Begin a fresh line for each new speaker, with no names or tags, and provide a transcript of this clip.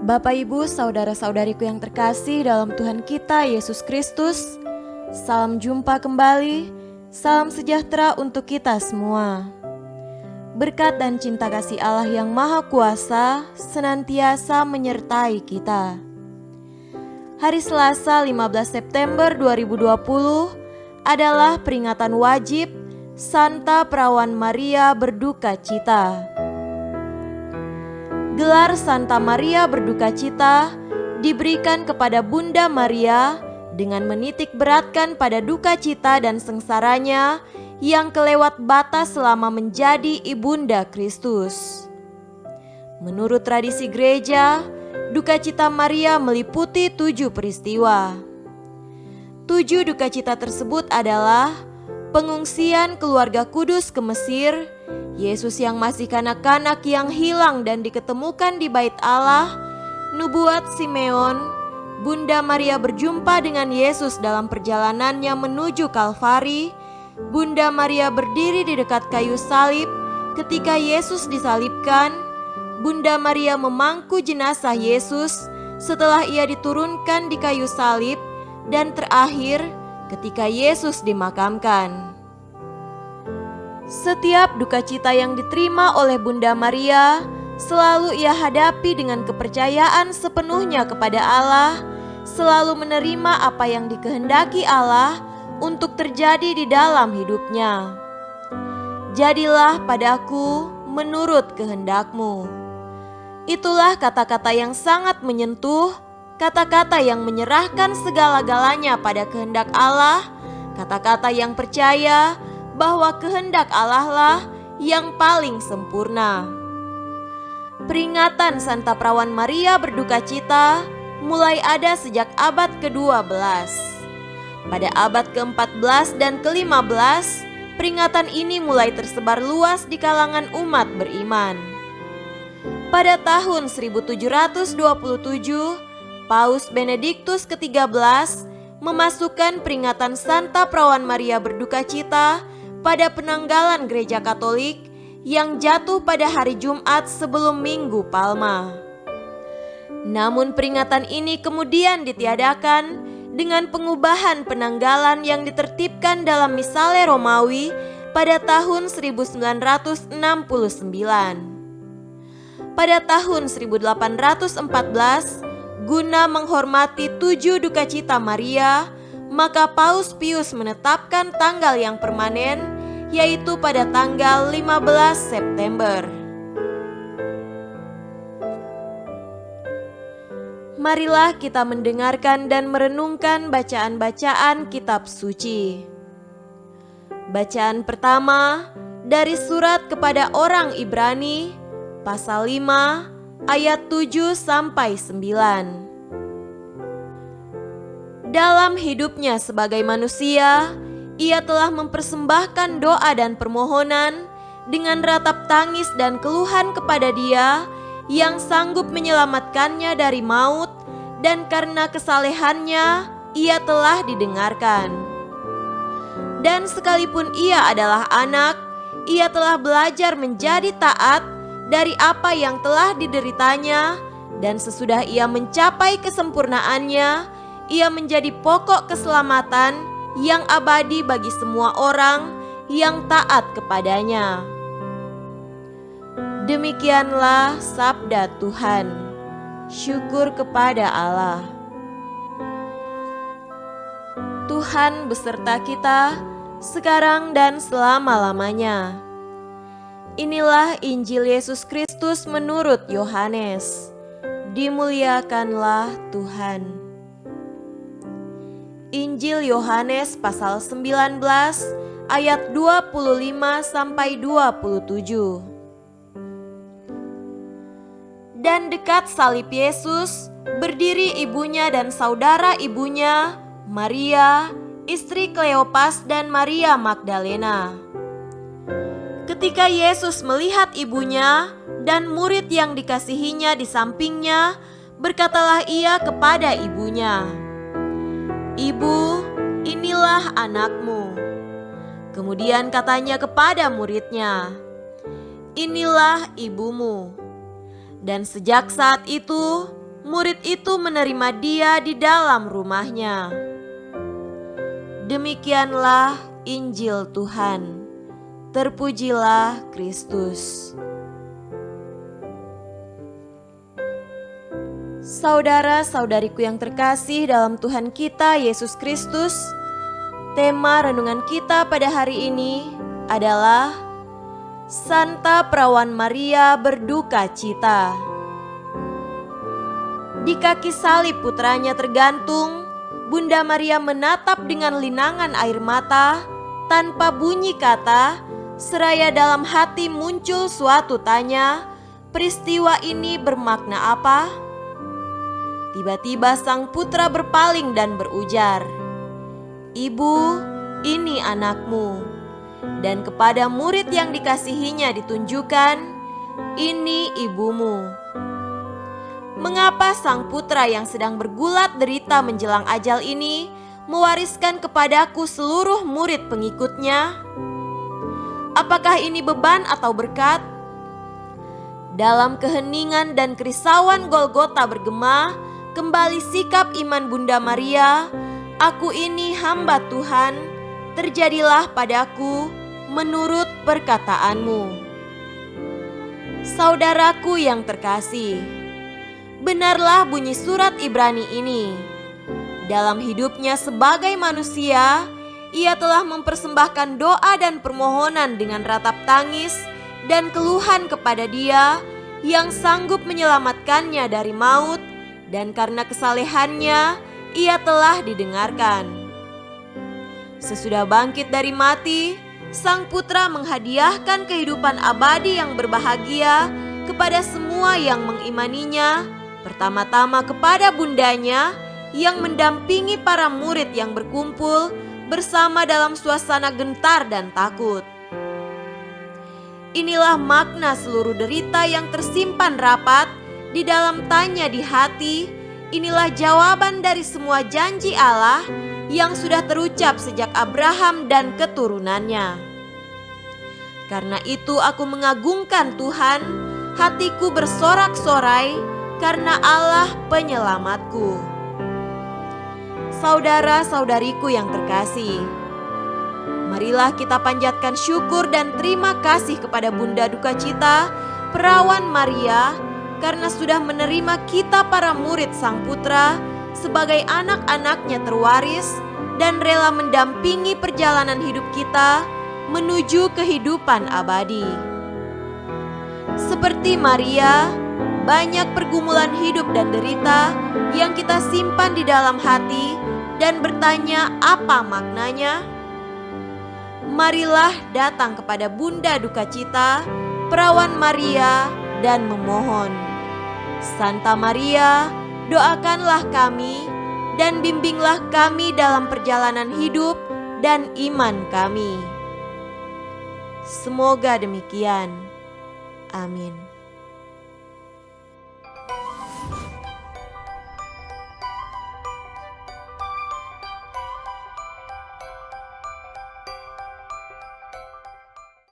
Bapak, Ibu, saudara-saudariku yang terkasih dalam Tuhan kita Yesus Kristus, salam jumpa kembali, salam sejahtera untuk kita semua. Berkat dan cinta kasih Allah yang Maha Kuasa senantiasa menyertai kita. Hari Selasa 15 September 2020 adalah peringatan wajib Santa Perawan Maria Berduka Cita. Gelar Santa Maria Berduka Cita diberikan kepada Bunda Maria dengan menitik beratkan pada duka cita dan sengsaranya yang kelewat batas selama menjadi ibunda Kristus. Menurut tradisi gereja, duka cita Maria meliputi 7 peristiwa. 7 duka cita tersebut adalah pengungsian keluarga kudus ke Mesir, Yesus yang masih kanak-kanak yang hilang dan diketemukan di bait Allah, nubuat Simeon, Bunda Maria berjumpa dengan Yesus dalam perjalanannya menuju Kalvari, Bunda Maria berdiri di dekat kayu salib ketika Yesus disalibkan, Bunda Maria memangku jenazah Yesus setelah ia diturunkan di kayu salib, dan terakhir ketika Yesus dimakamkan. Setiap duka cita yang diterima oleh Bunda Maria selalu ia hadapi dengan kepercayaan sepenuhnya kepada Allah, selalu menerima apa yang dikehendaki Allah untuk terjadi di dalam hidupnya. Jadilah padaku menurut kehendak-Mu. Itulah kata-kata yang sangat menyentuh, kata-kata yang menyerahkan segala-galanya pada kehendak Allah, kata-kata yang percaya bahwa kehendak Allah lah yang paling sempurna. Peringatan Santa Perawan Maria Berduka Cita mulai ada sejak abad ke-12. Pada abad ke-14 dan ke-15, peringatan ini mulai tersebar luas di kalangan umat beriman. Pada tahun 1727, Paus Benediktus ke-13 memasukkan peringatan Santa Perawan Maria Berduka Cita pada penanggalan Gereja Katolik yang jatuh pada hari Jumat sebelum Minggu Palma. Namun peringatan ini kemudian ditiadakan dengan pengubahan penanggalan yang ditertibkan dalam Misale Romawi pada tahun 1969. Pada tahun 1814, guna menghormati 7 duka cita Maria, maka Paus Pius menetapkan tanggal yang permanen, yaitu pada tanggal 15 September. Marilah kita mendengarkan dan merenungkan bacaan-bacaan kitab suci. Bacaan pertama dari surat kepada orang Ibrani, pasal 5, ayat 7 sampai 9. Dalam hidupnya sebagai manusia, ia telah mempersembahkan doa dan permohonan dengan ratap tangis dan keluhan kepada Dia yang sanggup menyelamatkannya dari maut, dan karena kesalehannya ia telah didengarkan. Dan sekalipun ia adalah anak, ia telah belajar menjadi taat dari apa yang telah dideritanya, dan sesudah ia mencapai kesempurnaannya, ia menjadi pokok keselamatan yang abadi bagi semua orang yang taat kepadanya. Demikianlah sabda Tuhan. Syukur kepada Allah. Tuhan beserta kita sekarang dan selama-lamanya. Inilah Injil Yesus Kristus menurut Yohanes. Dimuliakanlah Tuhan. Injil Yohanes pasal 19 ayat 25 sampai 27. Dan dekat salib Yesus berdiri ibunya dan saudara ibunya, Maria, istri Kleopas dan Maria Magdalena. Ketika Yesus melihat ibunya dan murid yang dikasihinya di sampingnya, berkatalah ia kepada ibunya, "Ibu, inilah anakmu." Kemudian katanya kepada muridnya, "Inilah ibumu." Dan sejak saat itu murid itu menerima dia di dalam rumahnya. Demikianlah Injil Tuhan. Terpujilah Kristus. Saudara-saudariku yang terkasih dalam Tuhan kita Yesus Kristus, tema renungan kita pada hari ini adalah Santa Perawan Maria berduka cita. Di kaki salib putranya tergantung, Bunda Maria menatap dengan linangan air mata, tanpa bunyi kata, seraya dalam hati muncul suatu tanya, peristiwa ini bermakna apa? Tiba-tiba sang putra berpaling dan berujar, "Ibu, ini anakmu." Dan kepada murid yang dikasihinya ditunjukkan, "Ini ibumu." Mengapa sang putra yang sedang bergulat derita menjelang ajal ini mewariskan kepadaku seluruh murid pengikutnya? Apakah ini beban atau berkat? Dalam keheningan dan kerisauan Golgota bergema, kembali sikap iman Bunda Maria, "Aku ini hamba Tuhan, terjadilah padaku menurut perkataanmu." Saudaraku yang terkasih, benarlah bunyi surat Ibrani ini. Dalam hidupnya sebagai manusia, ia telah mempersembahkan doa dan permohonan dengan ratap tangis dan keluhan kepada Dia yang sanggup menyelamatkannya dari maut, dan karena kesalehannya ia telah didengarkan. Sesudah bangkit dari mati, sang putra menghadiahkan kehidupan abadi yang berbahagia kepada semua yang mengimaninya, pertama-tama kepada bundanya yang mendampingi para murid yang berkumpul bersama dalam suasana gentar dan takut. Inilah makna seluruh derita yang tersimpan rapat di dalam tanya di hati. Inilah jawaban dari semua janji Allah yang sudah terucap sejak Abraham dan keturunannya. Karena itu aku mengagungkan Tuhan, hatiku bersorak-sorai karena Allah penyelamatku. Saudara-saudariku yang terkasih, marilah kita panjatkan syukur dan terima kasih kepada Bunda Duka Cita, Perawan Maria, karena sudah menerima kita para murid Sang Putra sebagai anak-anaknya terwaris dan rela mendampingi perjalanan hidup kita menuju kehidupan abadi. Seperti Maria, banyak pergumulan hidup dan derita yang kita simpan di dalam hati dan bertanya apa maknanya. Marilah datang kepada Bunda Duka Cita, Perawan Maria, dan memohon. Santa Maria, doakanlah kami dan bimbinglah kami dalam perjalanan hidup dan iman kami. Semoga demikian. Amin.